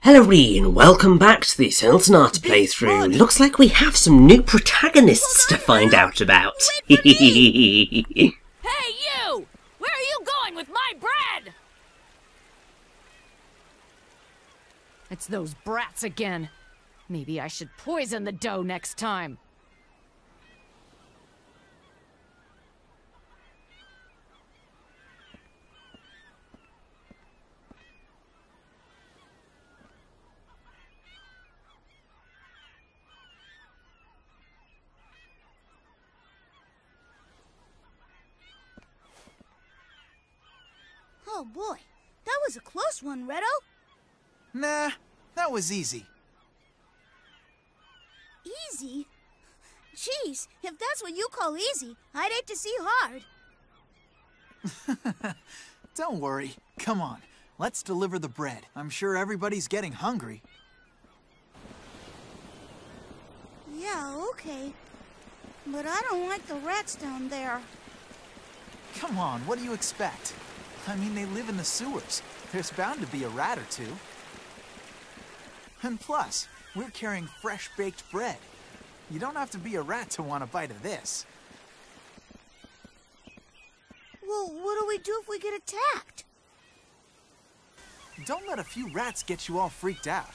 Hello and welcome back to the Sonata playthrough. Looks like we have some new protagonists to find out about. Hey you! Where are you going with my bread? It's those brats again. Maybe I should poison the dough next time. Oh boy, that was a close one, Redo. Nah, that was easy. Easy? Jeez, if that's what you call easy, I'd hate to see hard. Don't worry. Come on, let's deliver the bread. I'm sure everybody's getting hungry. Yeah, okay. But I don't like the rats down there. Come on, what do you expect? I mean, they live in the sewers. There's bound to be a rat or two. And plus, we're carrying fresh baked bread. You don't have to be a rat to want a bite of this. Well, what do we do if we get attacked? Don't let a few rats get you all freaked out.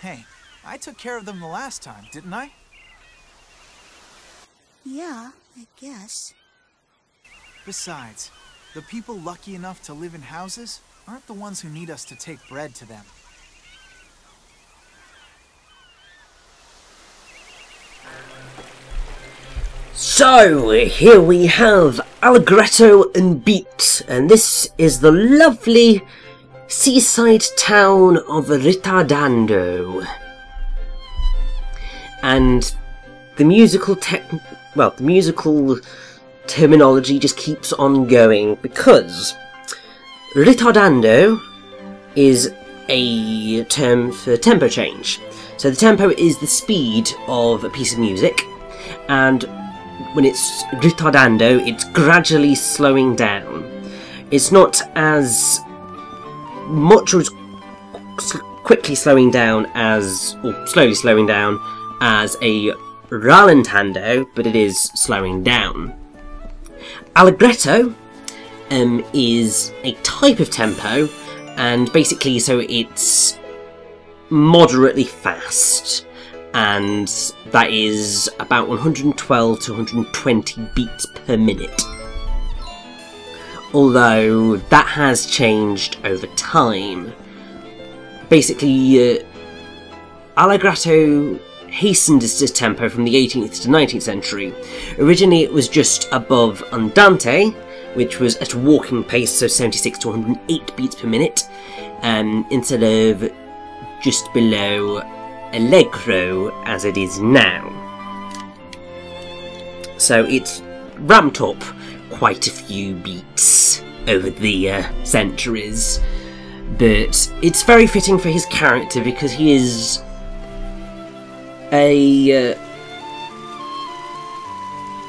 Hey, I took care of them the last time, didn't I? Yeah, I guess. Besides, the people lucky enough to live in houses aren't the ones who need us to take bread to them. So, here we have Allegretto and Beat, and this is the lovely seaside town of Ritardando. And the musical terminology just keeps on going, because ritardando is a term for tempo change. So the tempo is the speed of a piece of music, and when it's ritardando, it's gradually slowing down. It's not as much or as quickly slowing down as, or slowly slowing down as a rallentando, but it is slowing down. Allegretto is a type of tempo, and basically so it's moderately fast, and that is about 112 to 120 beats per minute. Although that has changed over time. Basically, Allegretto hastened its tempo from the 18th to 19th century. Originally it was just above Andante, which was at a walking pace, so 76 to 108 beats per minute, instead of just below Allegro as it is now. So it's ramped up quite a few beats over the centuries, but it's very fitting for his character because he is a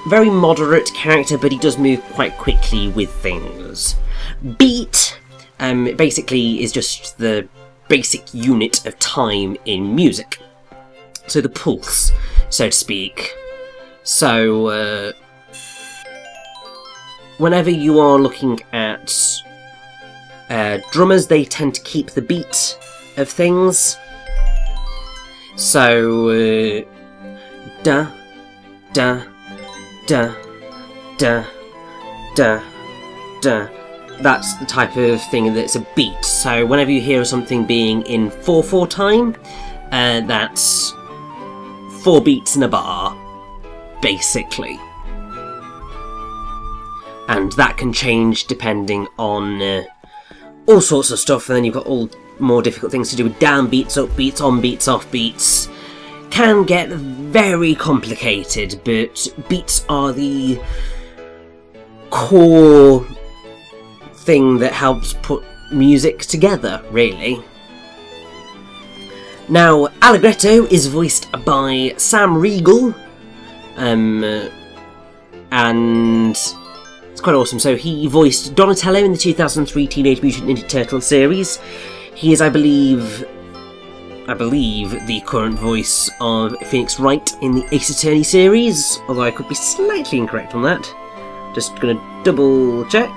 very moderate character, but he does move quite quickly with things. Beat basically is just the basic unit of time in music, so the pulse, so to speak. So whenever you are looking at drummers, they tend to keep the beat of things. So, da, da, da, da, da, da. That's the type of thing that's a beat. So whenever you hear something being in 4/4 time, that's 4 beats in a bar, basically. And that can change depending on all sorts of stuff, and then you've got all more difficult things to do with downbeats, upbeats, onbeats, offbeats. Can get very complicated, but beats are the core thing that helps put music together, really. Now, Allegretto is voiced by Sam Riegel, and it's quite awesome. So he voiced Donatello in the 2003 Teenage Mutant Ninja Turtles series. He is, I believe, I believe, the current voice of Phoenix Wright in the Ace Attorney series, although I could be slightly incorrect on that. Just gonna double check.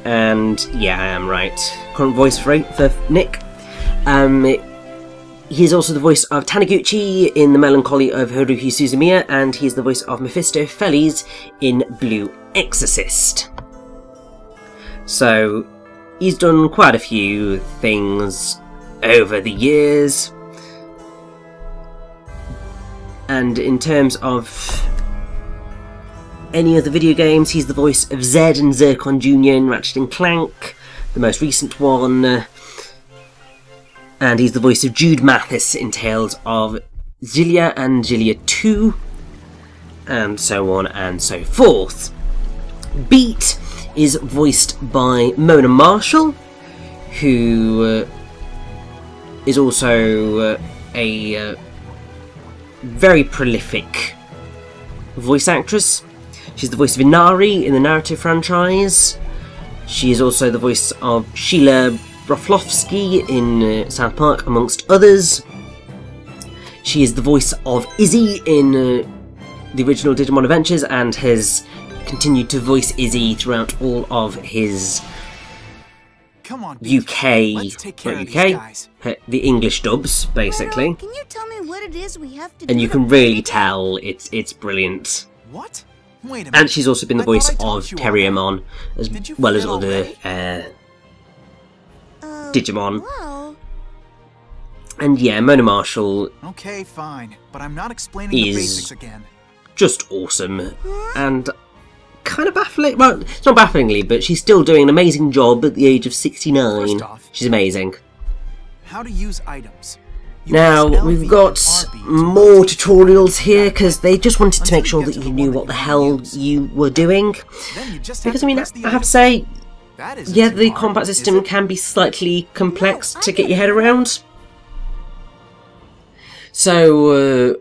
And yeah, I am right. Current voice for Nick. He's also the voice of Taniguchi in The Melancholy of Haruhi Suzumiya, and he's the voice of Mephistopheles in Blue Exorcist. So, he's done quite a few things over the years. And in terms of any other video games, he's the voice of Zed and Zircon Jr. in Ratchet & Clank, the most recent one. And he's the voice of Jude Mathis in Tales of Xillia and Xillia 2, and so on and so forth. Beat is voiced by Mona Marshall, who is also a very prolific voice actress. She's the voice of Inari in the Narrative franchise. She is also the voice of Sheila Broflovsky in South Park, amongst others. She is the voice of Izzy in the original Digimon Adventures, and has continued to voice Izzy throughout all of his the English dubs, basically. Can you tell me what it is we have to and do you to can play really again? tell it's brilliant. What? Wait a minute. And she's also been the I thought voice I told of you Terriermon, as Did you well as forget other Digimon. Well, And yeah, Mona Marshall Okay, fine, but I'm not explaining the Is- basics again. just awesome, and kind of baffling. Well, it's not bafflingly, but she's still doing an amazing job at the age of 69. First off, She's amazing. How to use items. You Now, press we've LB got and RB to more look. tutorials here, because they just wanted to make sure Until that you you get to knew the what one the that you hell wanna use. you were doing. Then you just Because, I mean, press the I have to item. say, That isn't yeah, too the hard, combat is system it? can be slightly complex No, to I get your get head it. around. So,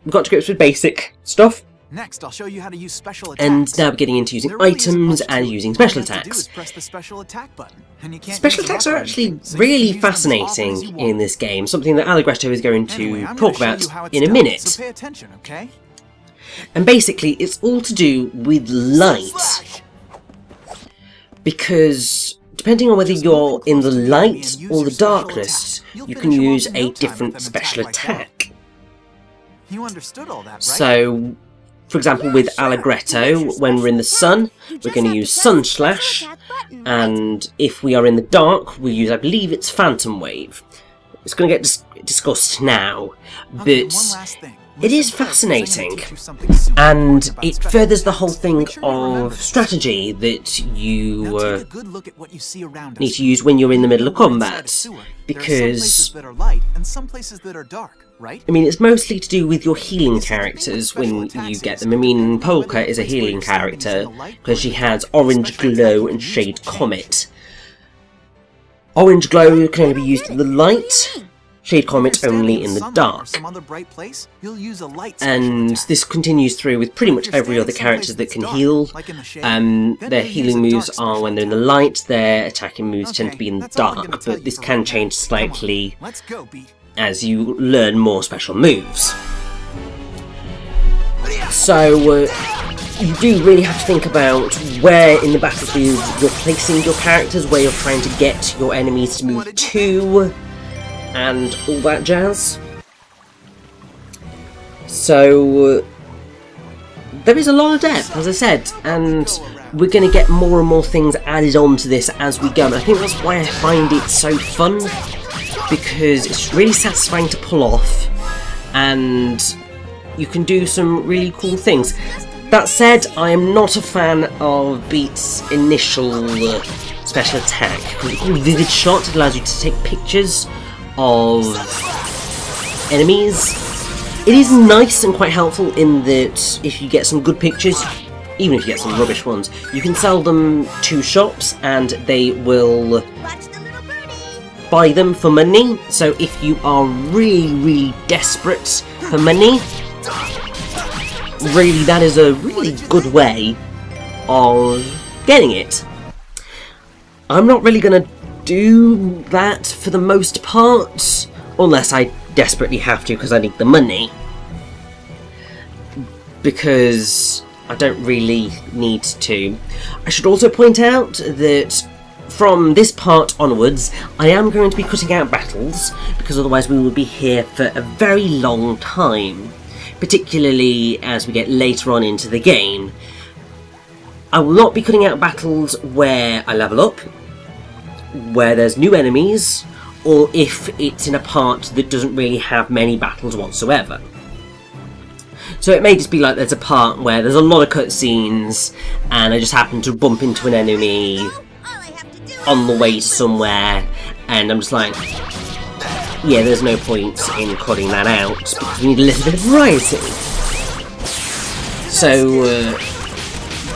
we've got to grips with basic stuff. Next, I'll show you how to use special attacks. And now we're getting into using There really isn't items much to and it. using All special you have to do attacks. is press the special attack button, and you can't Special use them attacks up are or actually anything, so you can really use them as often as fascinating you in want. this game, something that Allegretto is going to Anyway, I'm talk gonna show about you how it's in a done, minute. So pay attention, okay? And basically, it's all to do with light. Because depending on whether you're in the light or the darkness, you can use a different special attack. You understood all that, right? So, for example, with Allegretto, when we're in the sun, we're going to use Sun Slash, and if we are in the dark, we use, I believe it's Phantom Wave. It's going to get discussed now, Okay, but one last thing. it is Listen close, 'cause I'm fascinating, gonna teach you something super and important about it special furthers the attacks. whole thing Make sure you remember of this. strategy that Now you take a good look at what you see around us. need to use when you're in the middle of We're inside a combat, sewer. There are some because places that are light and some places that are dark, right? I mean, it's mostly to do with your healing characters when you get them. I mean, Polka is a healing character because she has Orange Glow and Shade Comet. Orange Glow can only be used in the light, Shade Comet only in the dark. Some other bright place, you'll use a light And special this continues through with pretty much every other character that can heal. Their healing moves are when they're in the light, their attacking moves tend to be in the dark, but this can change slightly Let's go, Beat. as you learn more special moves. So, you do really have to think about where in the battlefield you're placing your characters, where you're trying to get your enemies to move to, and all that jazz. So, there is a lot of depth, as I said, and we're going to get more and more things added on to this as we go, and I think that's why I find it so fun, because it's really satisfying to pull off, and you can do some really cool things. That said, I am not a fan of Beat's initial special attack, because it's called Vivid Shot. It allows you to take pictures of enemies. It is nice and quite helpful in that if you get some good pictures, even if you get some rubbish ones, you can sell them to shops and they will Watch the little birdie. buy them for money. So if you are really desperate for money, really that is a really good way of getting it. I'm not really going to do that for the most part, unless I desperately have to because I need the money. Because I don't really need to. I should also point out that from this part onwards, I am going to be cutting out battles, because otherwise we will be here for a very long time, particularly as we get later on into the game. I will not be cutting out battles where I level up, where there's new enemies, or if it's in a part that doesn't really have many battles whatsoever. So it may just be like there's a part where there's a lot of cutscenes, and I just happen to bump into an enemy on the way somewhere, and I'm just like, yeah, there's no point in cutting that out, because we need a little bit of variety. So,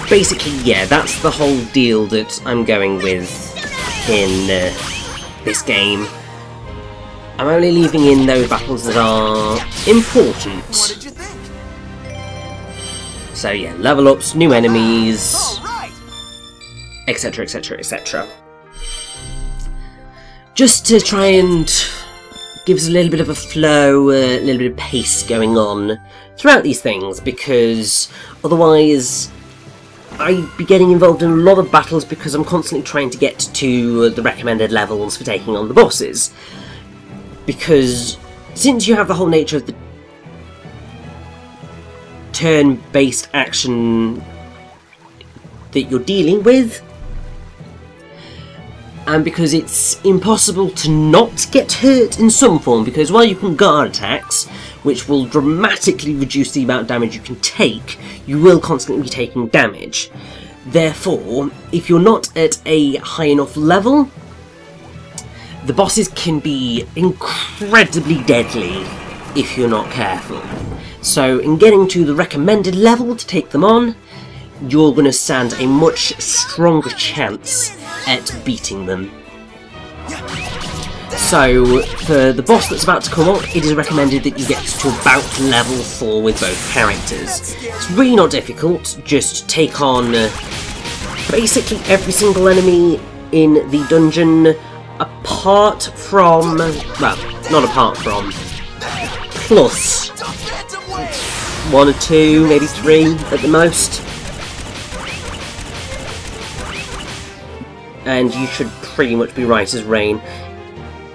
basically, yeah, that's the whole deal that I'm going with in this game. I'm only leaving in those battles that are important. What did you think? So yeah, level ups, new enemies, etc, etc, etc. Just to try and give us a little bit of a flow, a little bit of pace going on throughout these things, because otherwise I'd be getting involved in a lot of battles because I'm constantly trying to get to the recommended levels for taking on the bosses. Because since you have the whole nature of the turn-based action that you're dealing with, and because it's impossible to not get hurt in some form, because while you can guard attacks, which will dramatically reduce the amount of damage you can take, you will constantly be taking damage. Therefore, if you're not at a high enough level, the bosses can be incredibly deadly if you're not careful. So in getting to the recommended level to take them on, you're going to stand a much stronger chance at beating them. So, for the boss that's about to come up, it is recommended that you get to about level 4 with both characters. It's really not difficult, just take on basically every single enemy in the dungeon, apart from, well, not apart from, plus 1 or 2, maybe 3 at the most. And you should pretty much be right as rain.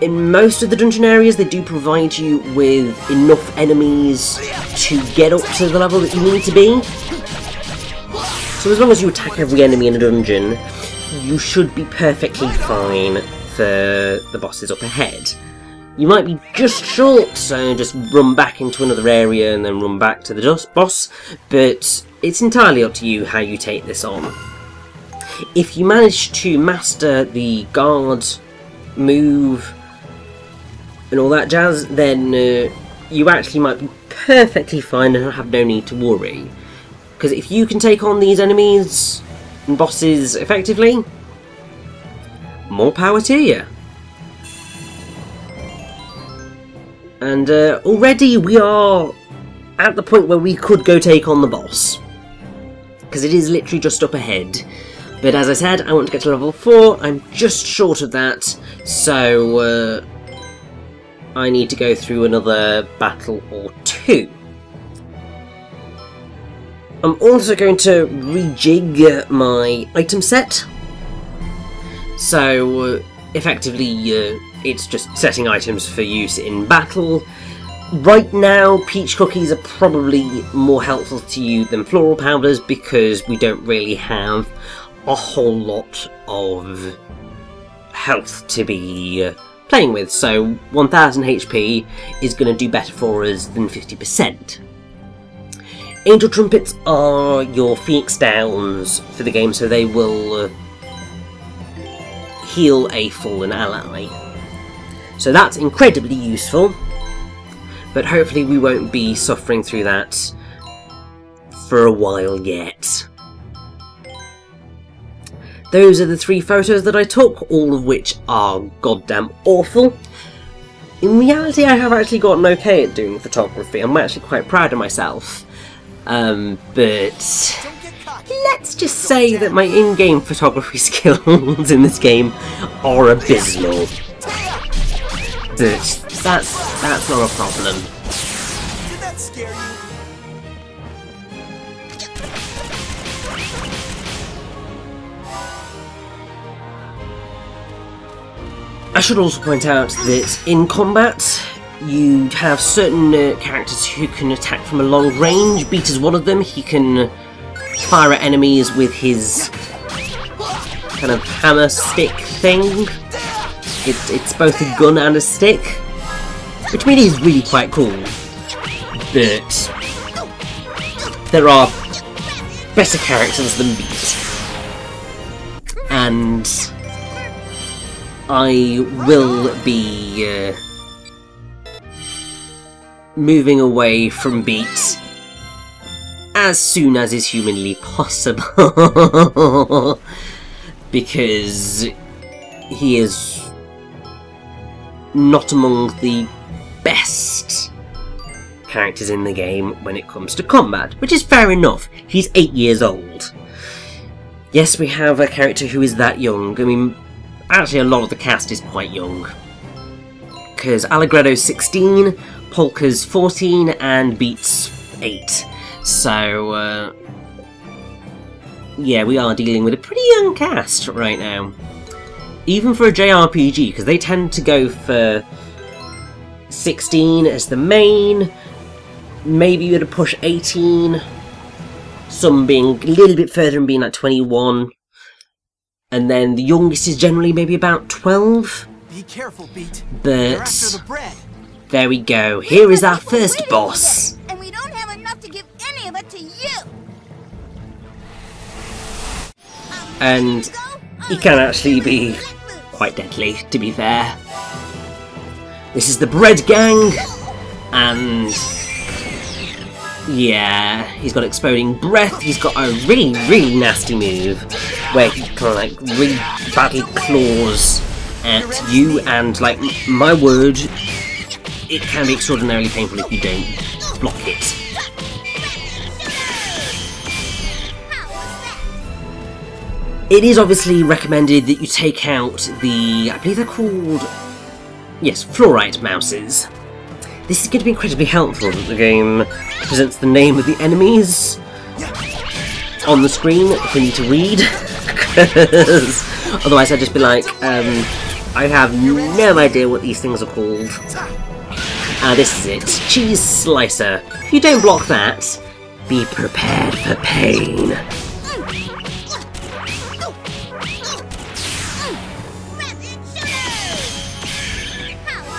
In most of the dungeon areas, they do provide you with enough enemies to get up to the level that you need to be. So as long as you attack every enemy in a dungeon, you should be perfectly fine for the bosses up ahead. You might be just short, so just run back into another area and then run back to the boss, but it's entirely up to you how you take this on. If you manage to master the guard move and all that jazz, then you actually might be perfectly fine and have no need to worry. Because if you can take on these enemies and bosses effectively, more power to you. And already we are at the point where we could go take on the boss, because it is literally just up ahead. But as I said, I want to get to level 4, I'm just short of that, so I need to go through another battle or 2. I'm also going to rejig my item set, so effectively it's just setting items for use in battle. Right now, peach cookies are probably more helpful to you than floral powders, because we don't really have a whole lot of health to be playing with, so 1000 HP is going to do better for us than 50%. Angel Trumpets are your Phoenix Downs for the game, so they will heal a fallen ally. So that's incredibly useful, but hopefully we won't be suffering through that for a while yet. Those are the 3 photos that I took, all of which are goddamn awful. In reality, I have actually gotten okay at doing photography. I'm actually quite proud of myself. But let's just say that my in-game photography skills in this game are abysmal. But that's not a problem. Did that scare you? I should also point out that in combat, you have certain characters who can attack from a long range. Beat is one of them. He can fire at enemies with his kind of hammer stick thing. It's both a gun and a stick, which really is really quite cool. But there are better characters than Beat, and I will be moving away from Beat as soon as is humanly possible, because he is not among the best characters in the game when it comes to combat, which is fair enough. He's 8 years old. Yes, we have a character who is that young. I mean, actually a lot of the cast is quite young, because Allegretto's 16, Polka's 14, and Beat's 8. So, yeah, we are dealing with a pretty young cast right now. Even for a JRPG, because they tend to go for 16 as the main, maybe you'd push 18, some being a little bit further and being like 21, and then the youngest is generally maybe about 12. Be careful, Beat. But After the bread. There we go. Here is our first boss. And we don't have enough to give any of it to you. And he can actually be quite deadly, to be fair. This is the Bread Gang, and yeah, he's got exploding breath. He's got a really, really nasty move where he kind of like really badly claws at you, and like, my word, it can be extraordinarily painful if you don't block it. It is obviously recommended that you take out the, I believe they're called, yes, fluorite mouses. This is going to be incredibly helpful that the game presents the name of the enemies on the screen if we need to read, because otherwise I'd just be like, I have no idea what these things are called. This is it. Cheese Slicer. If you don't block that, be prepared for pain.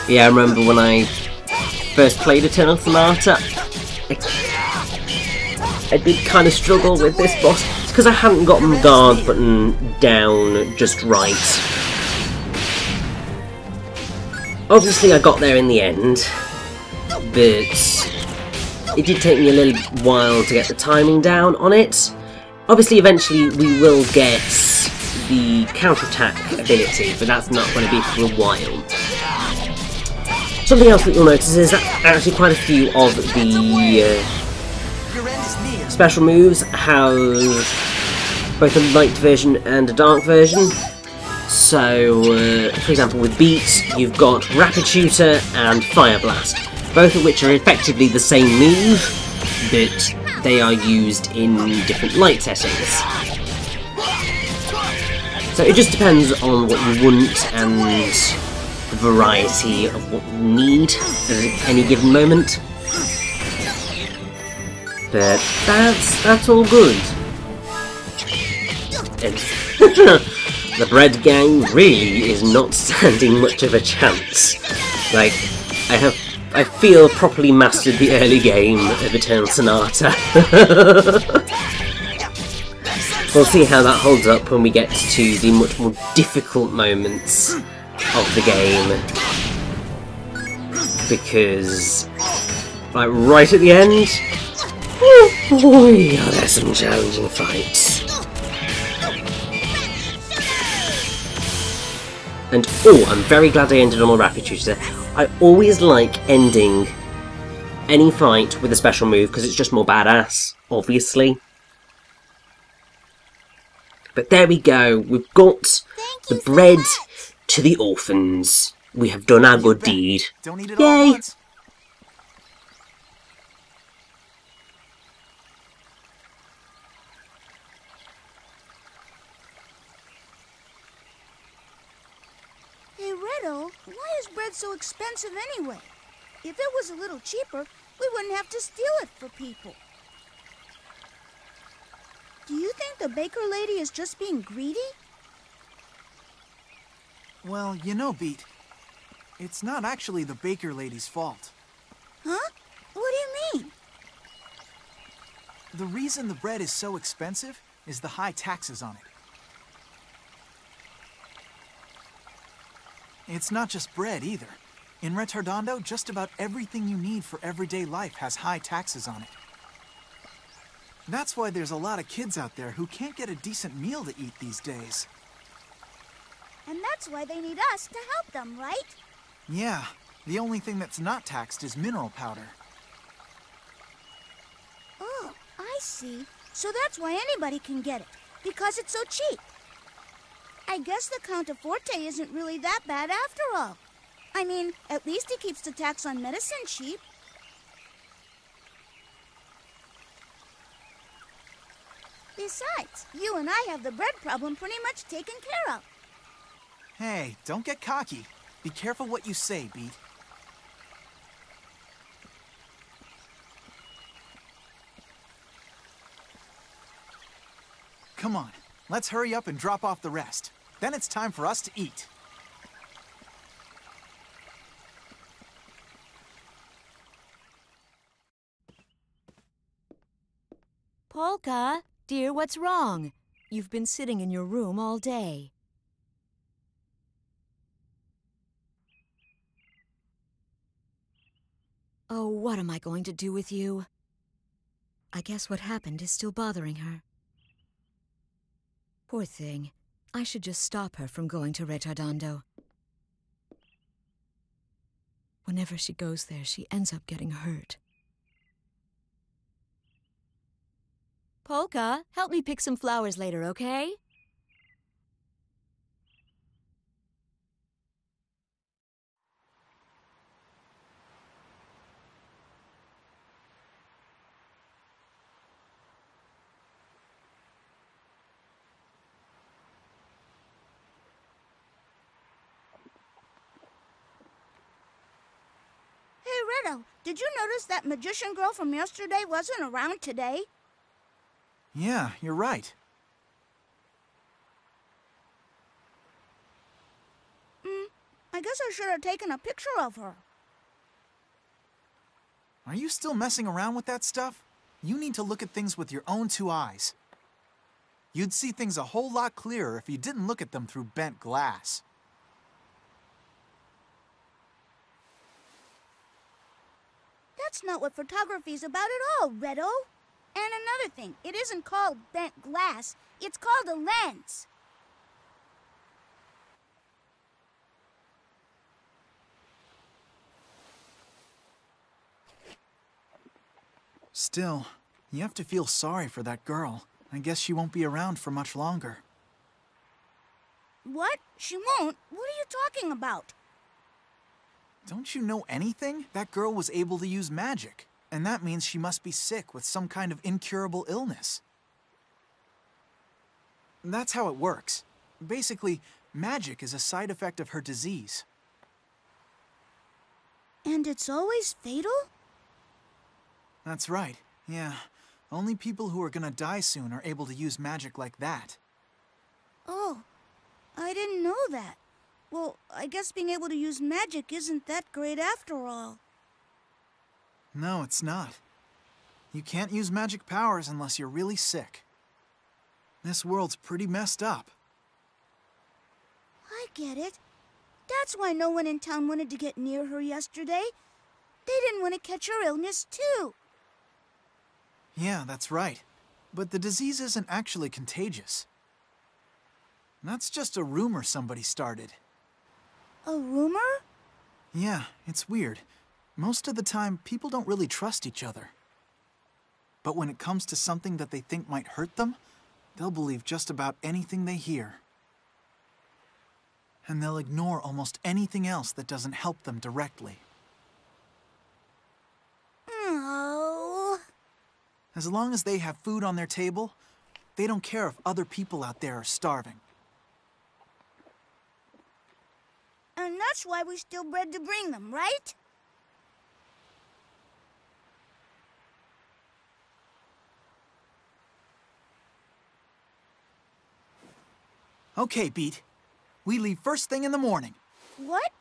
Yeah, I remember when I first played Eternal Sonata, I did kind of struggle with this boss. It's because I hadn't gotten the guard button down just right. Obviously I got there in the end, but it did take me a little while to get the timing down on it. Obviously eventually we will get the counterattack ability, but that's not going to be for a while. Something else that you'll notice is that actually quite a few of the special moves have both a light version and a dark version. So, for example, with Beat, you've got Rapid Shooter and Fire Blast, both of which are effectively the same move, but they are used in different light settings. So it just depends on what you want and the variety of what you need at any given moment. But that's all good. The Bread Gang really is not standing much of a chance. Like, I feel properly mastered the early game of Eternal Sonata. We'll see how that holds up when we get to the much more difficult moments of the game. Because, like, right at the end, oh boy, are there some challenging fights. And, oh, I'm very glad I ended on a Rapid Shooter. I always like ending any fight with a special move, because it's just more badass, obviously. But there we go. We've got Thank the you so bread much. to the orphans. We have done our good deed. Don't eat it all Yay! once. Hey, Riddle, why is bread so expensive anyway? If it was a little cheaper, we wouldn't have to steal it for people. Do you think the baker lady is just being greedy? Well, you know, Beat, it's not actually the baker lady's fault. Huh? What do you mean? The reason the bread is so expensive is the high taxes on it. It's not just bread either. In Retardando, just about everything you need for everyday life has high taxes on it. That's why there's a lot of kids out there who can't get a decent meal to eat these days. And that's why they need us to help them, right? Yeah, the only thing that's not taxed is mineral powder. Oh, I see. So that's why anybody can get it, because it's so cheap. I guess the Count of Forte isn't really that bad after all. I mean, at least he keeps the tax on medicine cheap. Besides, you and I have the bread problem pretty much taken care of. Hey, don't get cocky. Be careful what you say, Beat. Come on, let's hurry up and drop off the rest. Then it's time for us to eat. Polka, dear, what's wrong? You've been sitting in your room all day. Oh, what am I going to do with you? I guess what happened is still bothering her. Poor thing. I should just stop her from going to Retardando. Whenever she goes there, she ends up getting hurt. Polka, help me pick some flowers later, okay? Hey, Riddle, did you notice that magician girl from yesterday wasn't around today? Yeah, you're right. I guess I should have taken a picture of her. Are you still messing around with that stuff? You need to look at things with your own two eyes. You'd see things a whole lot clearer if you didn't look at them through bent glass. That's not what photography's about at all, Riddle. And another thing, it isn't called bent glass, it's called a lens. Still, you have to feel sorry for that girl. I guess she won't be around for much longer. What? She won't? What are you talking about? Don't you know anything? That girl was able to use magic. And that means she must be sick with some kind of incurable illness. That's how it works. Basically, magic is a side effect of her disease. And it's always fatal? That's right, yeah. Only people who are gonna die soon are able to use magic like that. Oh, I didn't know that. Well, I guess being able to use magic isn't that great after all. No, it's not. You can't use magic powers unless you're really sick. This world's pretty messed up. I get it. That's why no one in town wanted to get near her yesterday. They didn't want to catch her illness, too. Yeah, that's right. But the disease isn't actually contagious. That's just a rumor somebody started. A rumor? Yeah, it's weird. Most of the time, people don't really trust each other. But when it comes to something that they think might hurt them, They'll believe just about anything they hear. And they'll ignore almost anything else that doesn't help them directly. Oh. As long as they have food on their table, they don't care if other people out there are starving. And that's why we steal bread to bring them, right? Okay, Beat. We leave first thing in the morning. What?